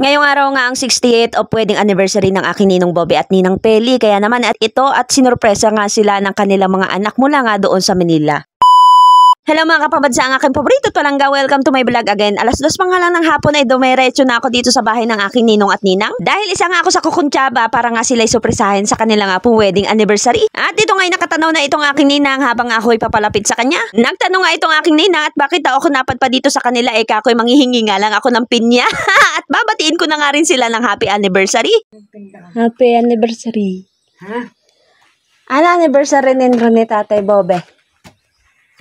Ngayong araw nga ang 68th of wedding anniversary ng aking ninong Bobby at ninang Peli. Kaya naman at ito at sinurpresa nga sila ng kanilang mga anak mula nga doon sa Manila. Hello mga kapabadsa, ang aking paborito palangga. Welcome to my vlog again. Alas 2 pa nga lang ng hapon ay dumiretso na ako dito sa bahay ng aking ninong at ninang. Dahil isa nga ako sa kukuntsaba para nga sila'y supresahin sa kanila nga pong wedding anniversary. At dito nga'y nakatanaw na itong aking ninang habang ako'y papalapit sa kanya. Nagtanong nga itong aking ninang at bakit ako napadpa dito sa kanila kako'y manghihingi nga lang ako ng pinya. At babatiin ko na nga rin sila ng happy anniversary. Happy anniversary. Ha? Ano anniversary ni Tatay Bobe?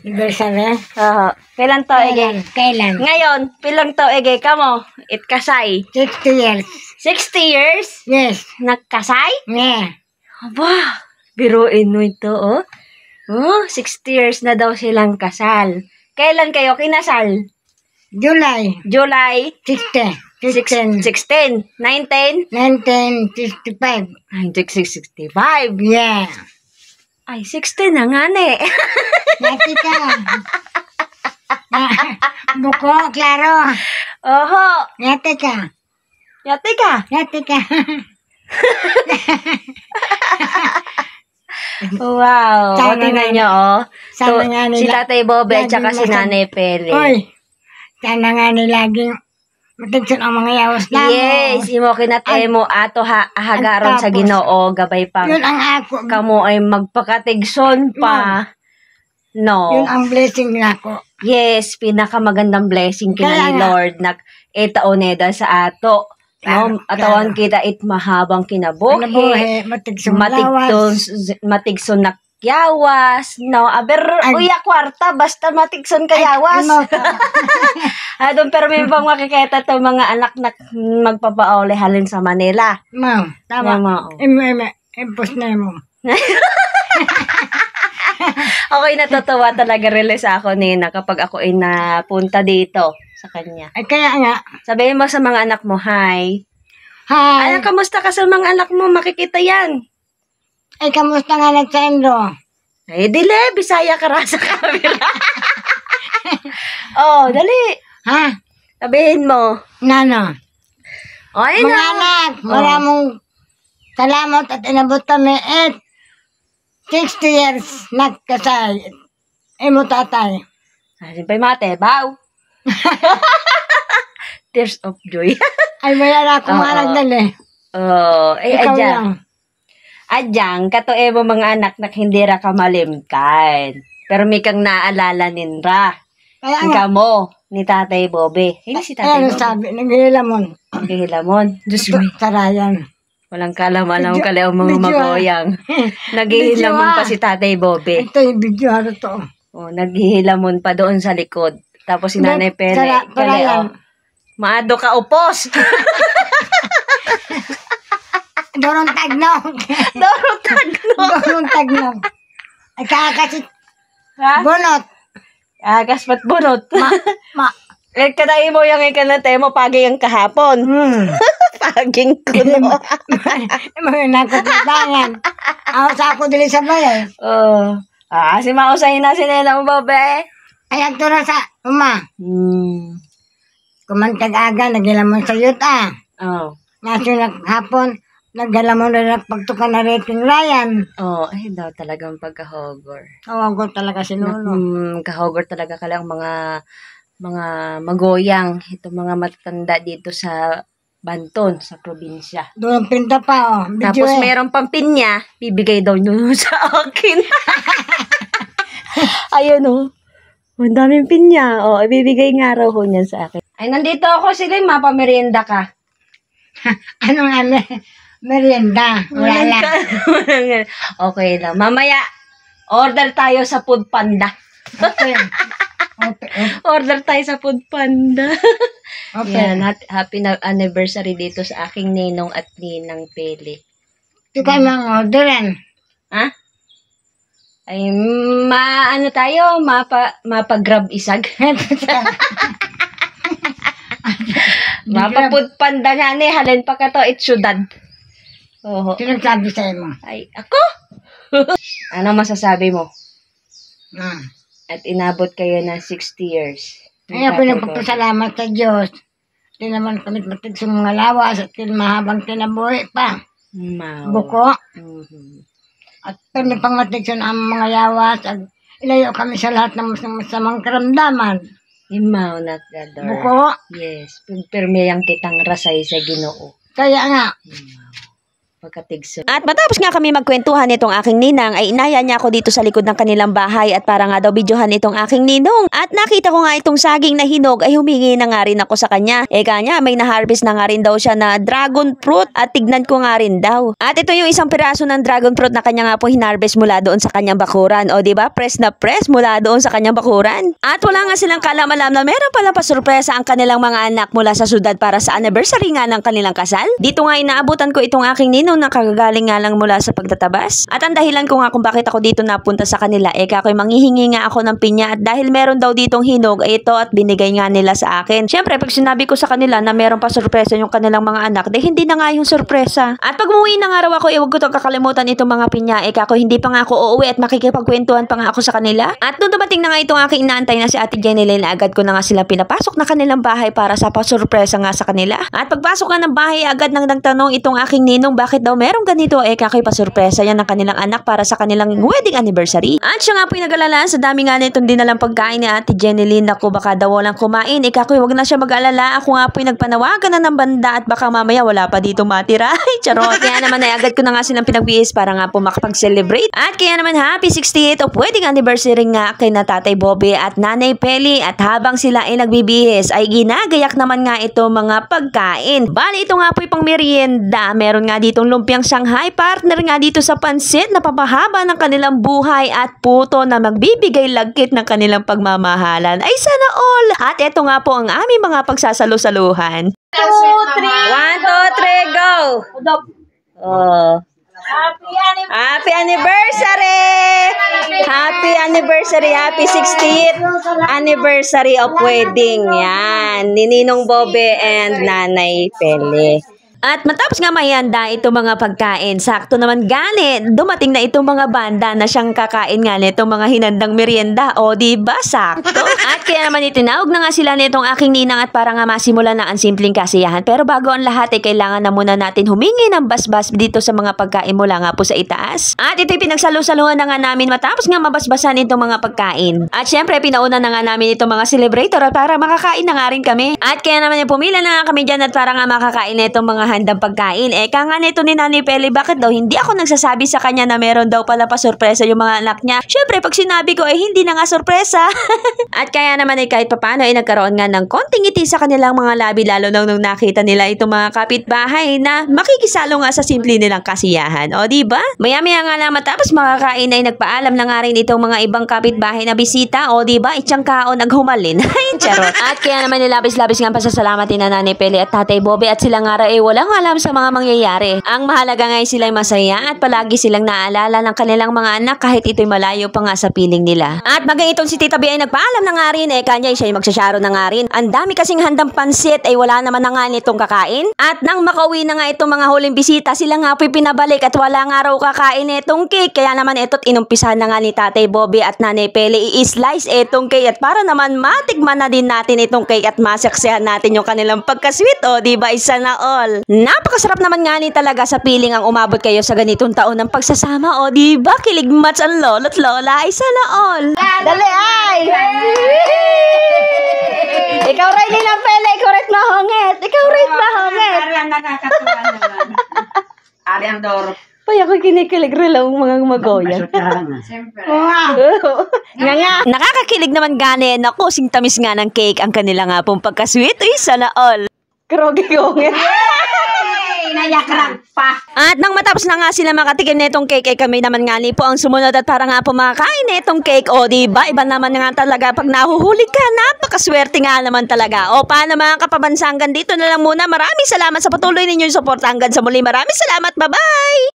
Anniversary? Oo. Kailan to, Ege? Kailan? Ngayon, pilang to, Ege? Kamo, itkasay. 60 years. 60 years? Yes. Nagkasay? Yeah. Aba, biruin mo ito, oh. Oh, 60 years na daw silang kasal. Kailan kayo kinasal? July. July 16. 16. 19? 1965. 1965. Yeah. Ay, 60 na nga, ne. Yati ka. Buko, klaro. Oho. Yati ka. Yate ka. Yati ka. Wow. O, tingnan nyo, oh. Sana nga nila. Si Tatay Bobe at saka si Nanay Pele. Oy. Sana nga nila laging matigsan ang mga yawas na mo. Yes, imo kinatay mo ato hagaron sa Ginoo gabay pang Yun ang ako. kamo ay magpakatigson pa. No. Yun ang blessing na ako. Yes, pinakamagandang blessing kina Kaya ni nga. Lord na itaoneda sa ato. Claro, No, atawan kita it mahabang kinabuhi. Nabuhi, matigsan lawas. Matigson na yawas. No, aber Ay. uya kwarta basta matigson ka yawas. Adon pero may bang makikita to mga anak na magpapaole halin sa Manila. Ma'am, tama. Tama, oh. Impos na mo. Okay, natutuwa talaga release ako Nina kapag ako ay napunta dito sa kanya. Ay kaya nga. Sabihin mo sa mga anak mo, hi. Hi. Ay, kamusta ka sa mga anak mo? Makikita yan. Ay, kamusta nga nagsendo? Ay, dili, Bisaya ka ra sa camera. Oh, dali. Ha? Sabihin mo. Nano? Ay, Mga na. anak, maraming salamat at inabot kami 60 years nagkasay. Imo tatay. Ay, simpay mate, baw. Tears of joy. Ay, mayroon akong Oo. anak dali. Oh, ay, Ikaw adyan. lang. Adyang, katoe mo mga anak na hindi ra ka malimtan. Pero may kang naalala ninra. Kaya Ang nga. kamo ni Tatay Bobe. Hindi si Tatay Ano Bobe. sabi, naghihilamon. Naghihilamon. Diyos mo. Sarayan. Walang kalam-alam Video- kalaw mga video, magoyang. Naghihilamon Video, pa si Tatay Bobe. Ito yung video ano to. Oh, naghihilamon pa doon sa likod. Tapos si Nanay Pele. Sarayan. Maado ka upos. Dorong tagnog. Doro tagno. Dorong tagnog. Ay kakasit. Ha? Bunot. Agas pat bunot. Ma. Kadai mo yung ikanatay mo pagi yung kahapon. Paging kuno. Mga nakatatangan. Ako sa ako dili sa bayan. Oh. Si mausahin na si Nena mo, Bobe. Ay agto na sa uma. Kumantag aga, nagilamon sa yuta. Oh. Naso hapon, nagalamon na pagtukan na rating Ryan. Oh, ay daw talagang pagkahogor. Tawag ko talaga si Lolo. Kahogor talaga kala ang mga magoyang, itong mga matatanda dito sa Banton, sa probinsya. Doon ang pinta pa, oh. Video Tapos meron pang pinya, bibigay daw nyo sa akin. Ayun oh. Ang daming pinya. Oh, ibibigay nga raw ho niyan sa akin. Ay, nandito ako sila, mapamerienda ka. Ano nga, merienda. Wala lang. Okay lang. Mamaya, order tayo sa Food Panda. Okay. Okay. Order tayo sa Food Panda. Okay. Yan, happy anniversary dito sa aking ninong at ninang Pele. Ito kayo mga orderan. Ha? Ay, ano tayo? Mapa-grab isag. Mapa-Food Panda nga ni. Halin pa ka to, syudad. Oo. Sinasabi sa mo. Ay, ako? Ano masasabi mo? At inabot kayo ng 60 years. Ay, ako nagpapasalamat sa Diyos. Di naman kami matig sa mga lawas at mahabang kinabuhi pa. Buko. At kami pang matig sa mga yawas at ilayo kami sa lahat ng masamang karamdaman. Imaw na gador. Buko. Yes, pagpirmiyang kitang rasay sa Ginoo. Kaya nga, Pagkatigso. At matapos nga kami magkwentuhan nitong aking ninang, ay inaya niya ako dito sa likod ng kanilang bahay at para nga daw videohan itong aking ninong. At nakita ko nga itong saging na hinog ay humingi na nga rin ako sa kanya. Kanya may na-harvest na nga rin daw siya na dragon fruit at tignan ko nga rin daw. At ito yung isang piraso ng dragon fruit na kanya nga po hinarvest mula doon sa kanyang bakuran. O diba, press na press mula doon sa kanyang bakuran. At wala nga silang kalam-alam na meron palang pasurpresa ang kanilang mga anak mula sa syudad para sa anniversary nga ng kanilang kasal. Dito nga inaabutan ko itong aking ninong na kagagaling nga lang mula sa pagtatabas. At ang dahilan ko nga kung bakit ako dito napunta sa kanila, kakoy manghihingi nga ako ng pinya at dahil meron daw ditong hinog, ito at binigay nga nila sa akin. Siyempre, pag sinabi ko sa kanila na meron pa sorpresa yung kanilang mga anak, hindi na nga yung sorpresa. At pag umuwi na nga raw ako, huwag ko itong kakalimutan itong mga pinya, kakoy hindi pa nga ako uuwi at makikipagkwentuhan pa nga ako sa kanila. At nung dumating na nga itong aking inaantay na si Ate Jenny Lynn, agad ko na nga silang pinapasok na kanilang bahay para sa pasurpresa nga sa kanila. At pagpasok nga ng bahay, agad nang nagtanong itong aking ninong bakit daw meron ganito, kakoy pasurpresa yan ng kanilang anak para sa kanilang wedding anniversary. At siya nga po yung nag-alala sa dami nga nitong dinalang pagkain ni Ate Jenny Lynn. Ako baka daw walang kumain, kakoy wag na siya mag-alala. Ako nga po yung nagpanawagan na ng banda at baka mamaya wala pa dito matira. Charot. Kaya naman ay agad ko na nga silang pinagbihis para nga po makapag-celebrate. At kaya naman happy 68th of wedding anniversary nga kay na Tatay Bobby at Nanay Peli. At habang sila ay nagbibihis ay ginagayak naman nga ito mga pagkain. Bali ito nga po yung pang merienda. Meron nga ditong lumpiang Shanghai, partner nga dito sa pansit na papahaba ng kanilang buhay at puto na magbibigay lagkit ng kanilang pagmamahalan. Ay sana all! At ito nga po ang aming mga pagsasalu-saluhan. 1, 2, 3, go! Oh. Happy anniversary! Happy anniversary! Happy 60th anniversary of wedding. Yan. Ni Ninong Bobby and Nanay Pele. At matapos nga mahihanda itong mga pagkain, sakto naman gani, dumating na itong mga banda na siyang kakain nga nitong mga hinandang merienda. O diba, sakto? At kaya naman itinawag na nga sila nitong aking ninang at para nga masimula na ang simpleng kasiyahan. Pero bago ang lahat kailangan na muna natin humingi ng basbas dito sa mga pagkain mula nga po sa itaas. At ito'y pinagsalu-saluhan na nga namin matapos nga mabasbasan itong mga pagkain. At syempre, pinauna na nga namin itong mga celebrator para makakain na nga rin kami. At kaya naman pumila na nga kami dyan at para nga makakain na itong mga handang pagkain. Nga nito ni Nanay Peli, bakit daw hindi ako nagsasabi sa kanya na meron daw pala pa sorpresa yung mga anak niya? Syempre, pag sinabi ko hindi na nga sorpresa. At kaya naman kahit papano nagkaroon nga ng konting ngiti sa kanilang mga labi lalo nung nakita nila itong mga kapitbahay na makikisalo nga sa simple nilang kasiyahan. O diba? Maya-maya nga lang matapos makakain ay nagpaalam na nga rin itong mga ibang kapitbahay na bisita. O diba? Itsang kaon naghumalin. Ay, charot. At kaya naman nilabis-labis nga pasasalamat ni Nanay Peli at Tatay Bobby at sila nga walang alam sa mga mangyayari. Ang mahalaga nga sila'y masaya at palagi silang naalala ng kanilang mga anak kahit ito'y malayo pa nga sa piling nila. At maging itong si Tita B ay nagpaalam na nga rin kanya siya ay magsasyaro na nga rin. Ang dami kasing handang pansit ay wala naman na nga nitong kakain. At nang makauwi na nga itong mga huling bisita, sila nga po'y pinabalik at wala nga raw kakain itong cake. Kaya naman ito't inumpisahan na nga ni Tatay Bobby at Nanay Peli i-slice itong cake at para naman matikman na din natin itong cake at masaksihan natin yung kanilang pagkasweet. O diba, isa na all. Napakasarap naman nga ni talaga sa piling ang umabot kayo sa ganitong taon ng pagsasama. O diba, kilig mats ang lolo't lola. Isa na all. Dali ay! Ikaw rin din ang pala, ikaw rin mahongit. Ikaw rin mahongit. Ari ang nakakatuwa naman. Ari ang doro. Paya ko kinikilig rin lang mga magoyan. Siyempre. Nga. Nakakakilig naman gani. Naku, sing tamis nga ng cake ang kanila nga pong pagkasweet. Uy, sana all. Krogi kongit. Nayakrag pa. At nang matapos na nga sila makatikim na itong cake, kami naman nga po ang sumunod at para nga po makakain na itong cake. O diba, iba naman nga talaga pag nahuhuli ka, napakaswerte nga naman talaga. O paano mga kapabansa, hanggang dito na lang muna. Maraming salamat sa patuloy ninyong support. Hanggang sa muli, maraming salamat. Bye-bye!